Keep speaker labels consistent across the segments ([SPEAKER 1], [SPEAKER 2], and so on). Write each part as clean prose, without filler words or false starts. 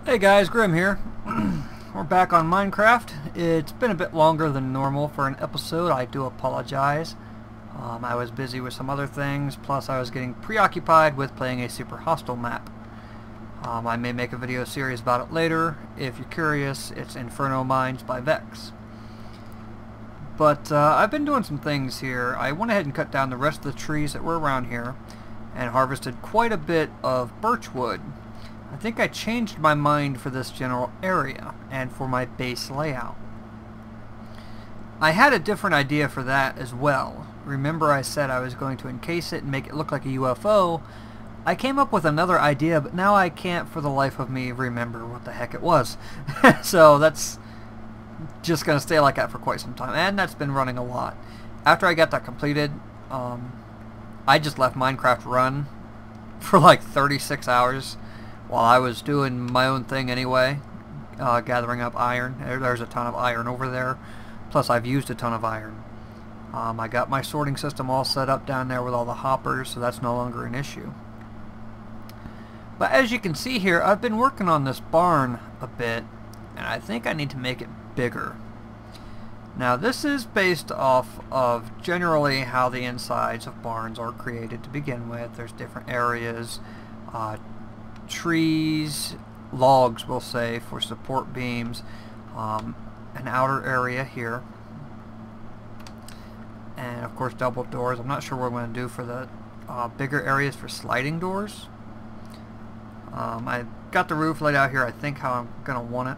[SPEAKER 1] Hey guys, Grim here. We're back on Minecraft. It's been a bit longer than normal for an episode. I do apologize. I was busy with some other things, plus I was getting preoccupied with playing a super hostile map. I may make a video series about it later. If you're curious, it's Inferno Mines by Vex. But I've been doing some things here. I went ahead and cut down the rest of the trees that were around here and harvested quite a bit of birch wood. I think I changed my mind for this general area and for my base layout. I had a different idea for that as well. Remember I said I was going to encase it and make it look like a UFO. I came up with another idea, but now I can't for the life of me remember what the heck it was. So that's just going to stay like that for quite some time, and that's been running a lot. After I got that completed, I just left Minecraft run for like 36 hours. While I was doing my own thing anyway, gathering up iron. There's a ton of iron over there, plus I've used a ton of iron. I got my sorting system all set up down there with all the hoppers, so that's no longer an issue. But as you can see here, I've been working on this barn a bit, and I think I need to make it bigger. Now this is based off of generally how the insides of barns are created to begin with. There's different areas, trees, logs we'll say, for support beams, an outer area here, and of course double doors. I'm not sure what I'm going to do for the bigger areas for sliding doors. I got the roof laid out here, I think how I'm going to want it.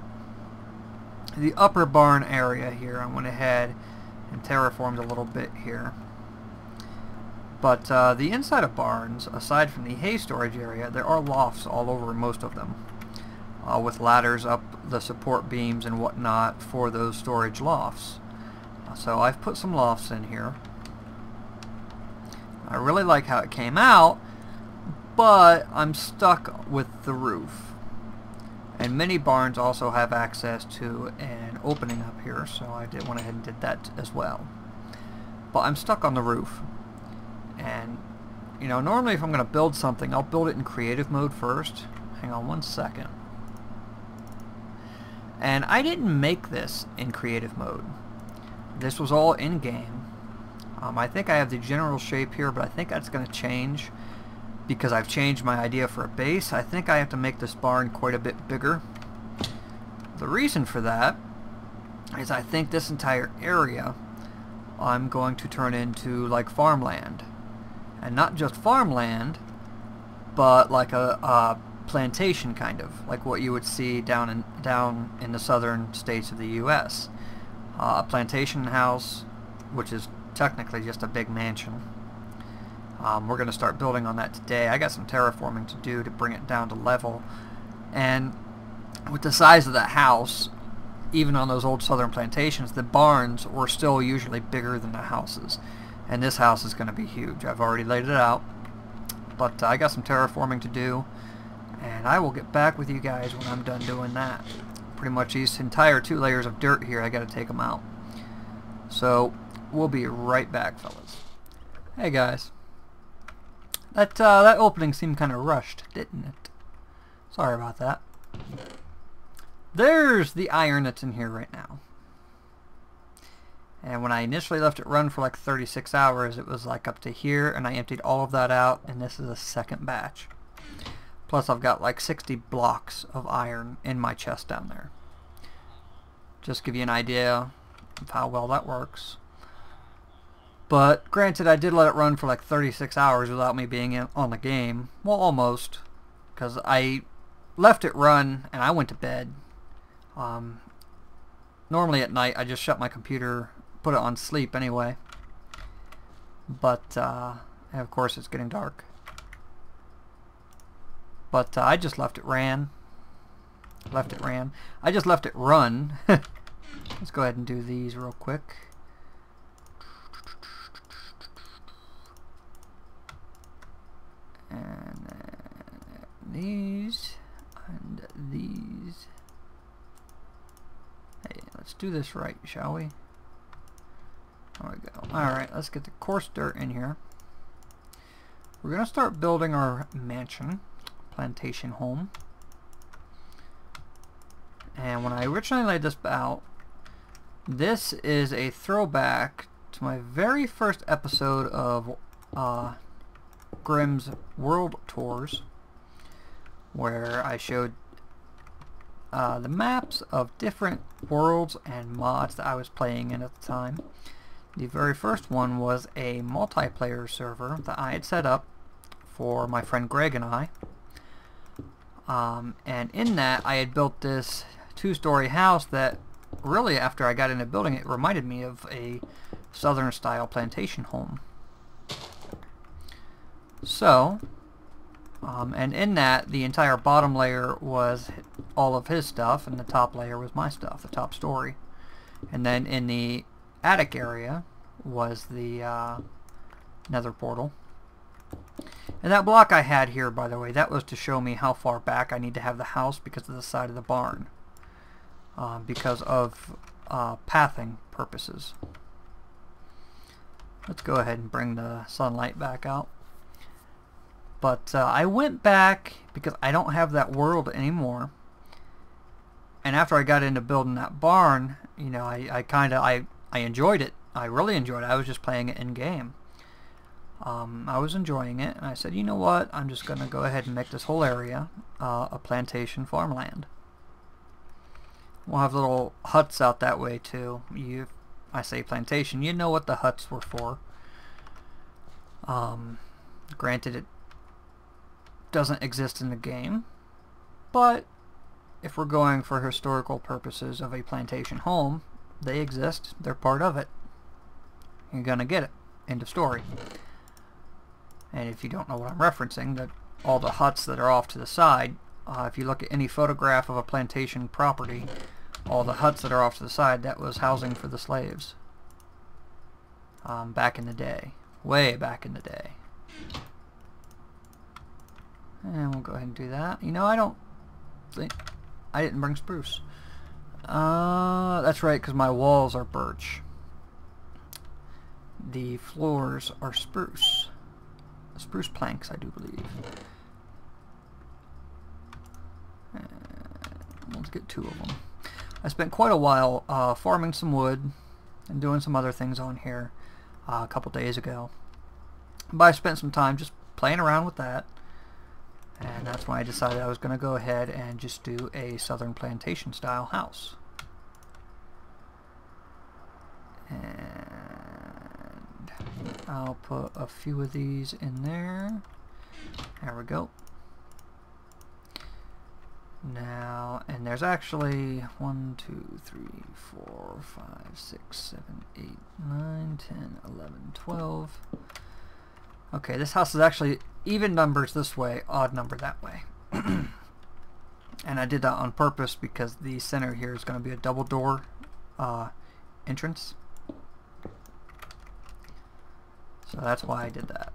[SPEAKER 1] The upper barn area here, I went ahead and terraformed a little bit here. But the inside of barns, aside from the hay storage area, there are lofts all over most of them, with ladders up the support beams and whatnot for those storage lofts. So I've put some lofts in here. I really like how it came out, but I'm stuck with the roof. And many barns also have access to an opening up here, so I went ahead and did that as well. But I'm stuck on the roof. And, you know, normally if I'm going to build something, I'll build it in creative mode first. Hang on one second. And I didn't make this in creative mode. This was all in-game. I think I have the general shape here, but I think that's going to change because I've changed my idea for a base. I think I have to make this barn quite a bit bigger. The reason for that is I think this entire area I'm going to turn into like farmland. And not just farmland, but like a plantation kind of, like what you would see down in the southern states of the U.S. A plantation house, which is technically just a big mansion. We're going to start building on that today. I got some terraforming to do to bring it down to level. And with the size of that house, even on those old southern plantations, the barns were still usually bigger than the houses. And this house is going to be huge. I've already laid it out. But I got some terraforming to do. And I will get back with you guys when I'm done doing that. Pretty much these entire 2 layers of dirt here, I got to take them out. So, we'll be right back, fellas. Hey guys. That opening seemed kind of rushed, didn't it? Sorry about that. There's the iron that's in here right now. And when I initially left it run for like 36 hours, it was like up to here, and I emptied all of that out, and this is a second batch. Plus I've got like 60 blocks of iron in my chest down there. Just give you an idea of how well that works. But granted, I did let it run for like 36 hours without me being on the game. Well, almost. Because I left it run and I went to bed. Normally at night I just shut my computer, put it on sleep anyway. But, and of course it's getting dark. But I just left it ran. I just left it run. Let's go ahead and do these real quick. And these and these. Hey, let's do this right, shall we? There we go. Alright, let's get the coarse dirt in here. We're going to start building our mansion, plantation home. And when I originally laid this out, this is a throwback to my very first episode of Grimm's World Tours, where I showed the maps of different worlds and mods that I was playing in at the time. The very first one was a multiplayer server that I had set up for my friend Greg and I. And in that I had built this two-story house that really, after I got into building it, reminded me of a southern style plantation home. So, and in that, the entire bottom layer was all of his stuff, and the top layer was my stuff, the top story. And then in the attic area was the nether portal. And that block I had here, by the way, that was to show me how far back I need to have the house because of the side of the barn. Because of pathing purposes. Let's go ahead and bring the sunlight back out. But I went back because I don't have that world anymore. And after I got into building that barn, you know, I enjoyed it. I really enjoyed it. I was just playing it in game. I was enjoying it, and I said, you know what? I'm just going to go ahead and make this whole area a plantation farmland. We'll have little huts out that way too. I say plantation, you know what the huts were for. Granted, it doesn't exist in the game, but if we're going for historical purposes of a plantation home, they exist, they're part of it. You're gonna get it. End of story. And if you don't know what I'm referencing, that all the huts that are off to the side, if you look at any photograph of a plantation property, all the huts that are off to the side, that was housing for the slaves. Back in the day. Way back in the day. And we'll go ahead and do that. You know, I don't think... I didn't bring spruce. That's right, because my walls are birch. The floors are spruce. Spruce planks, I do believe. And let's get 2 of them. I spent quite a while farming some wood and doing some other things on here a couple days ago. But I spent some time just playing around with that. And that's when I decided I was going to go ahead and just do a southern plantation style house. And I'll put a few of these in there. There we go. Now, and there's actually 1, 2, 3, 4, 5, 6, 7, 8, 9, 10, 11, 12. Okay, this house is actually even numbers this way, odd number that way. And I did that on purpose because the center here is going to be a double door entrance. So that's why I did that.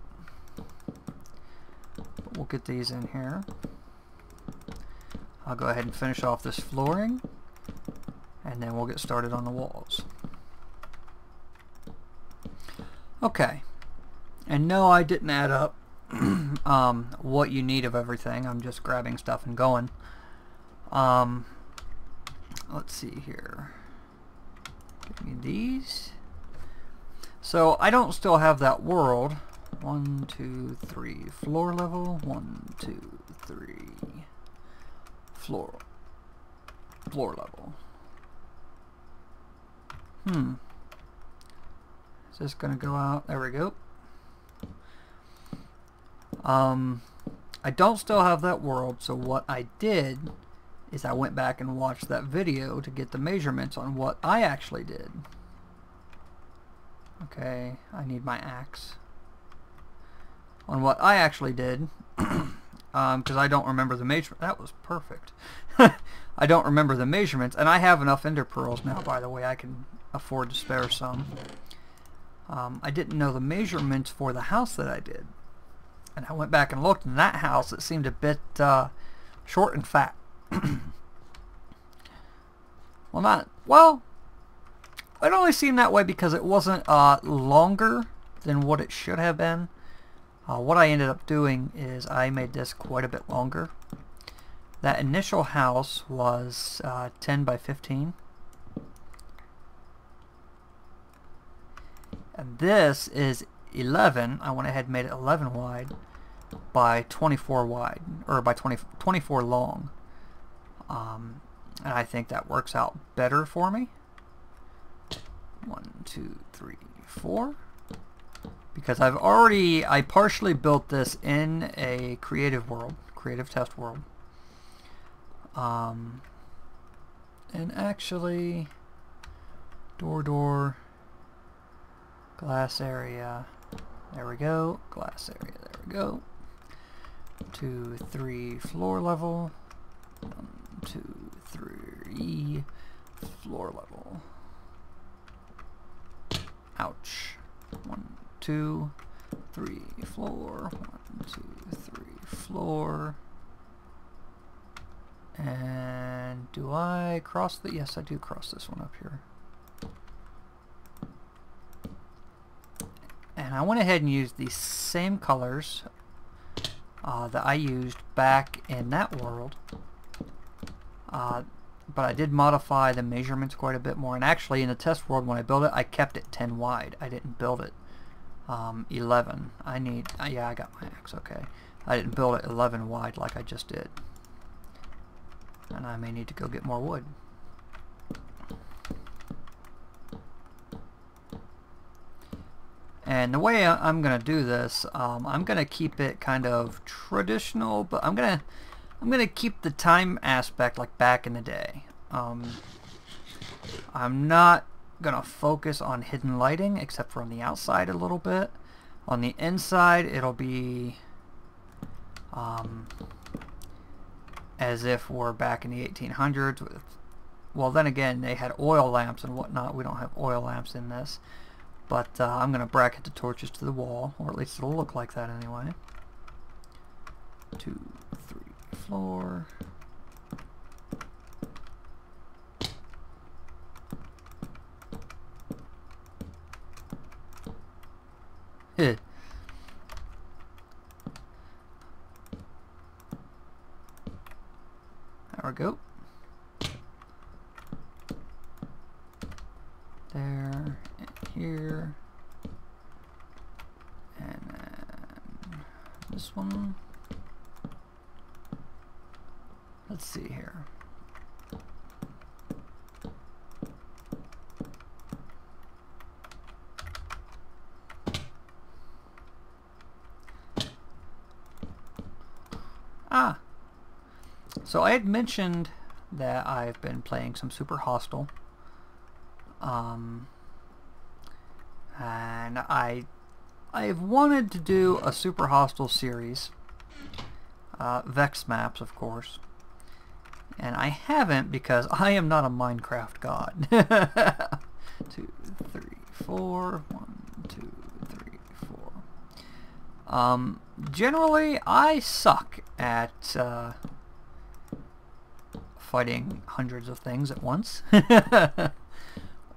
[SPEAKER 1] But we'll get these in here. I'll go ahead and finish off this flooring, and then we'll get started on the walls. Okay. And no, I didn't add up what you need of everything. I'm just grabbing stuff and going. Let's see here. Give me these. So I don't still have that world. 1, 2, 3. Floor level. 1, 2, 3. Floor level. Is this gonna go out? There we go. I don't still have that world, so what I did is I went back and watched that video to get the measurements on what I actually did. Okay, I need my axe. On what I actually did, because I don't remember the measurement. That was perfect. I don't remember the measurements, and I have enough ender pearls now, by the way. I can afford to spare some. I didn't know the measurements for the house that I did. And I went back and looked, in that house it seemed a bit short and fat. Well, it only seemed that way because it wasn't longer than what it should have been. What I ended up doing is I made this quite a bit longer. That initial house was 10 by 15. And this is 11. I went ahead and made it 11 wide by 24 wide, or by 24 long. And I think that works out better for me. 1, 2, 3, 4. Because I partially built this in a creative test world. And actually, door, glass area, there we go, glass area, there we go. 2, 3, floor level. 1, 2, 3, floor level. Ouch. 1, 2, 3, floor. 1, 2, 3, floor. And do I cross the... Yes, I do cross this one up here. And I went ahead and used the same colors that I used back in that world. But I did modify the measurements quite a bit more. And actually in the test world when I built it, I kept it 10 wide. I didn't build it 11. Yeah, I got my axe, okay. I didn't build it 11 wide like I just did. And I may need to go get more wood. And the way I'm gonna do this, I'm gonna keep it kind of traditional, but I'm gonna keep the time aspect like back in the day. I'm not gonna focus on hidden lighting except for on the outside a little bit. On the inside, it'll be as if we're back in the 1800s. Well, then again, they had oil lamps and whatnot. We don't have oil lamps in this. But I'm going to bracket the torches to the wall, or at least it'll look like that anyway. 2, 3, floor. There we go. There, and here, and then this one. Let's see here. So I had mentioned that I've been playing some Super Hostile, and I've wanted to do a Super Hostile series, Vex maps of course, and I haven't because I am not a Minecraft god. 2, 3, 4, 1, 2, 3, 4. Generally I suck at fighting hundreds of things at once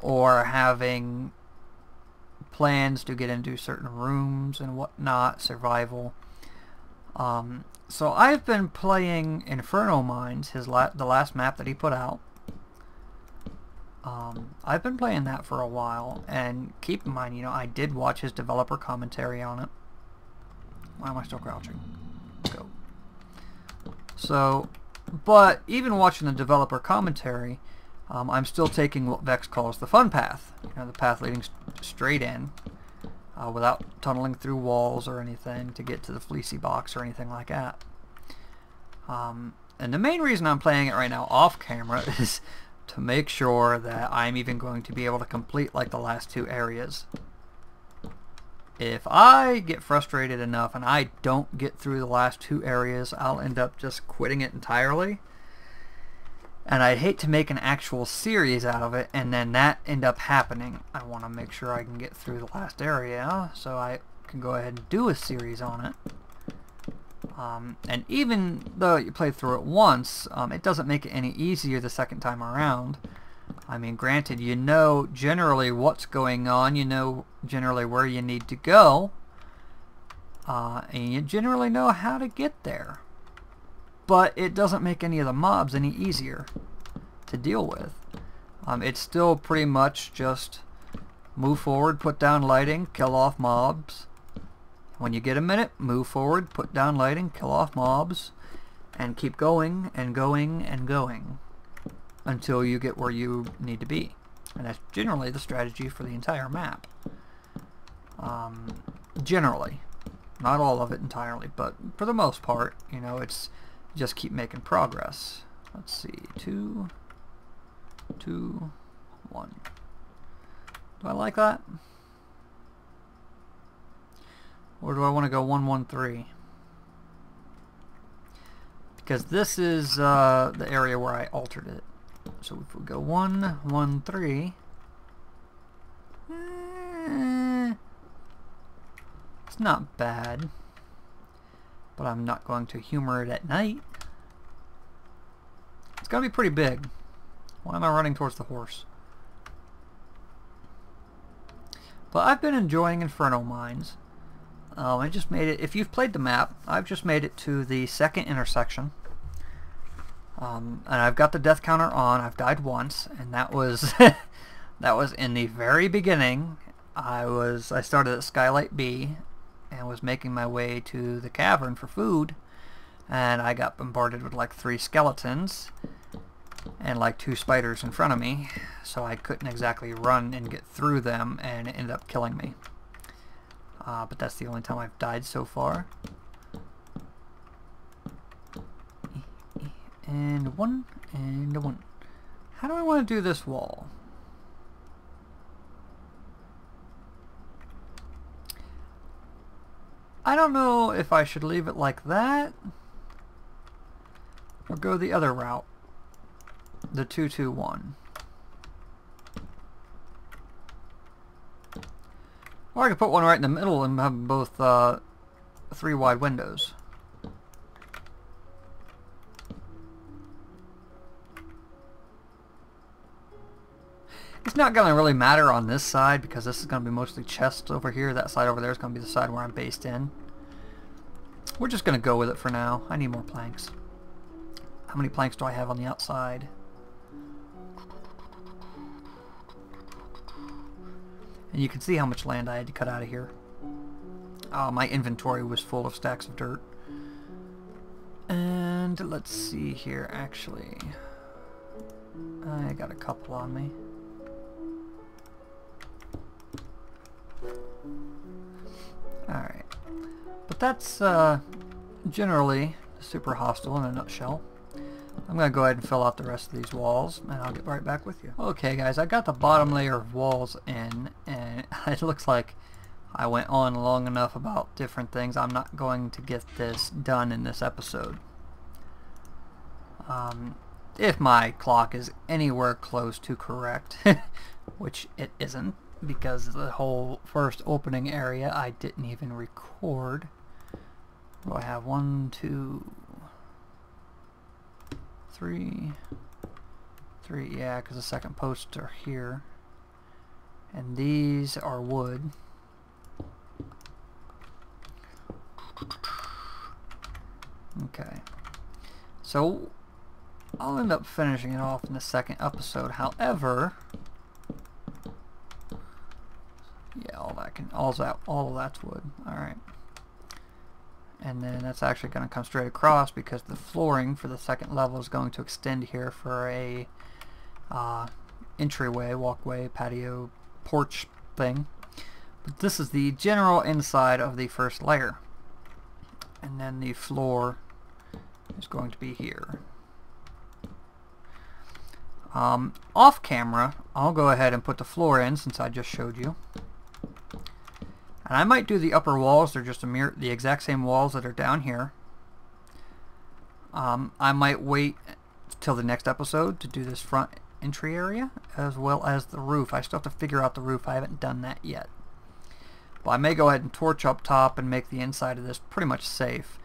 [SPEAKER 1] or having plans to get into certain rooms and whatnot, survival. So I've been playing Inferno Mines, the last map that he put out. I've been playing that for a while, and keep in mind, you know, I did watch his developer commentary on it. Why am I still crouching? Go. So, but even watching the developer commentary, I'm still taking what Vex calls the fun path. You know, the path leading straight in, without tunneling through walls or anything to get to the fleecy box or anything like that. And the main reason I'm playing it right now off camera is to make sure that I'm even going to be able to complete like the last 2 areas. If I get frustrated enough and I don't get through the last 2 areas, I'll end up just quitting it entirely. And I'd hate to make an actual series out of it and then that end up happening. I want to make sure I can get through the last area so I can go ahead and do a series on it. And even though you play through it once, it doesn't make it any easier the second time around. I mean, granted, you know generally what's going on, you know generally where you need to go, and you generally know how to get there. but it doesn't make any of the mobs any easier to deal with. It's still pretty much just move forward, put down lighting, kill off mobs. When you get a minute, move forward, put down lighting, kill off mobs, and keep going and going and going until you get where you need to be. And that's generally the strategy for the entire map. Generally. Not all of it entirely, but for the most part, you know, it's just keep making progress. Let's see, 2, 2, 1. Do I like that? Or do I want to go 1, 1, 3? Because this is the area where I altered it. So if we go 1, 1, 3, it's not bad, but I'm not going to humor it at night. It's going to be pretty big. Why am I running towards the horse? But I've been enjoying Inferno Mines. I just made it, if you've played the map, I've just made it to the second intersection. And I've got the death counter on. I've died once, and that was that was in the very beginning. I started at Skylight B and was making my way to the cavern for food, and I got bombarded with like 3 skeletons and like 2 spiders in front of me, so I couldn't exactly run and get through them, and it ended up killing me. But that's the only time I've died so far. And 1, and 1. How do I want to do this wall? I don't know if I should leave it like that or go the other route, the 2, 2, 1. Or I could put one right in the middle and have both 3 wide windows. It's not going to really matter on this side because this is going to be mostly chests over here. That side over there is going to be the side where I'm based in. We're just going to go with it for now. I need more planks. How many planks do I have on the outside? And you can see how much land I had to cut out of here. My inventory was full of stacks of dirt. And let's see here, actually. I got a couple on me. Alright. But that's generally super hostile in a nutshell. I'm going to go ahead and fill out the rest of these walls, and I'll get right back with you. Okay guys, I got the bottom layer of walls in, and it looks like I went on long enough about different things. I'm not going to get this done in this episode. If my clock is anywhere close to correct, which it isn't, because the whole first opening area I didn't even record. What do I have? 1, 2, 3, yeah, because the second posts are here. And these are wood. Okay. So, I'll end up finishing it off in the second episode. However, yeah, all of that's wood. Alright. And then that's actually going to come straight across because the flooring for the second level is going to extend here for a entryway, walkway, patio, porch thing. But this is the general inside of the first layer. And then the floor is going to be here. Off camera, I'll go ahead and put the floor in since I just showed you. And I might do the upper walls. They're just the exact same walls that are down here. I might wait till the next episode to do this front entry area as well as the roof. I still have to figure out the roof. I haven't done that yet. But I may go ahead and torch up top and make the inside of this pretty much safe.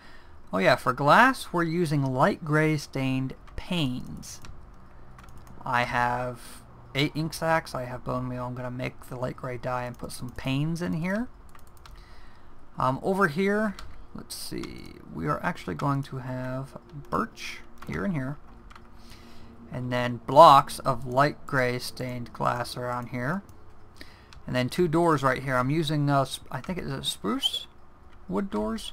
[SPEAKER 1] Oh yeah, for glass we're using light gray stained panes. I have 8 ink sacs. I have bone meal. I'm going to make the light gray dye and put some panes in here. Over here, let's see, we are actually going to have birch here and here, and then blocks of light gray stained glass around here, and then 2 doors right here. I'm using I think it's a spruce wood doors.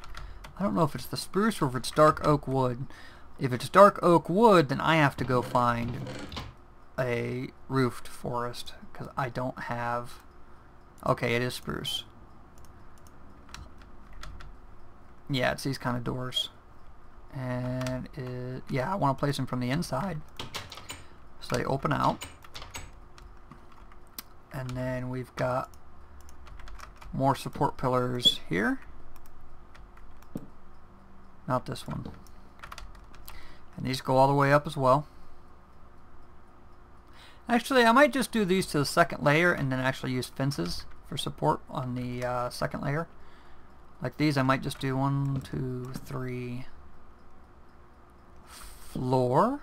[SPEAKER 1] I don't know if it's the spruce or if it's dark oak wood. If it's dark oak wood, then I have to go find a roofed forest because I don't have. Okay, it is spruce. Yeah, it's these kind of doors. And yeah, I want to place them from the inside so they open out. And then we've got more support pillars here. Not this one. And these go all the way up as well. Actually, I might just do these to the second layer and then actually use fences for support on the second layer. Like these, I might just do 1, 2, 3 floor,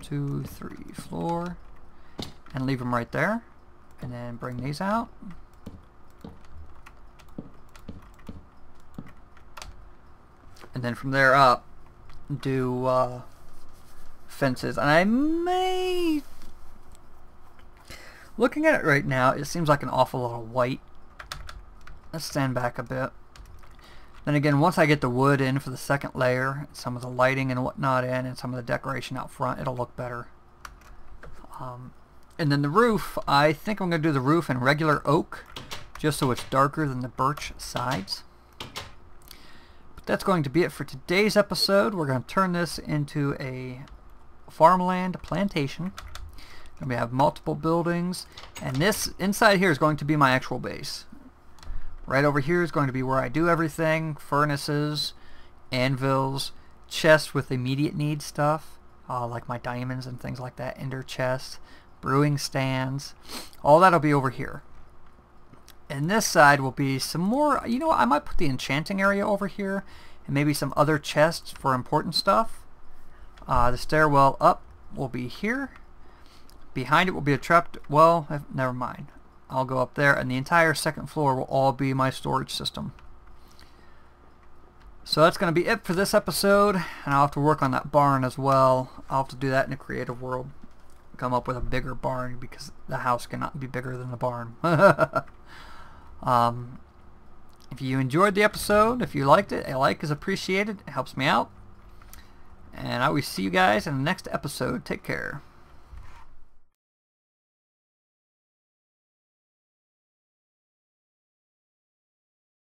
[SPEAKER 1] 2, 3 floor, and leave them right there, and then bring these out. And then from there up, do fences. And I may, looking at it right now, it seems like an awful lot of white. Let's stand back a bit. Then again, once I get the wood in for the second layer, some of the lighting and whatnot in, and some of the decoration out front, it'll look better. And then the roof, I think I'm going to do the roof in regular oak, just so it's darker than the birch sides. But that's going to be it for today's episode. We're going to turn this into a farmland plantation. And we have multiple buildings, and this inside here is going to be my actual base. Right over here is going to be where I do everything: furnaces, anvils, chests with immediate need stuff, like my diamonds and things like that, ender chests, brewing stands. All that'll be over here. And this side will be some more, you know, I might put the enchanting area over here, and maybe some other chests for important stuff. The stairwell up will be here. Behind it will be a trapped, well, never mind. I'll go up there, and the entire second floor will all be my storage system. So that's going to be it for this episode, and I'll have to work on that barn as well. I'll have to do that in a creative world. Come up with a bigger barn, because the house cannot be bigger than the barn. If you enjoyed the episode, if you liked it, a like is appreciated. It helps me out. And I will see you guys in the next episode. Take care.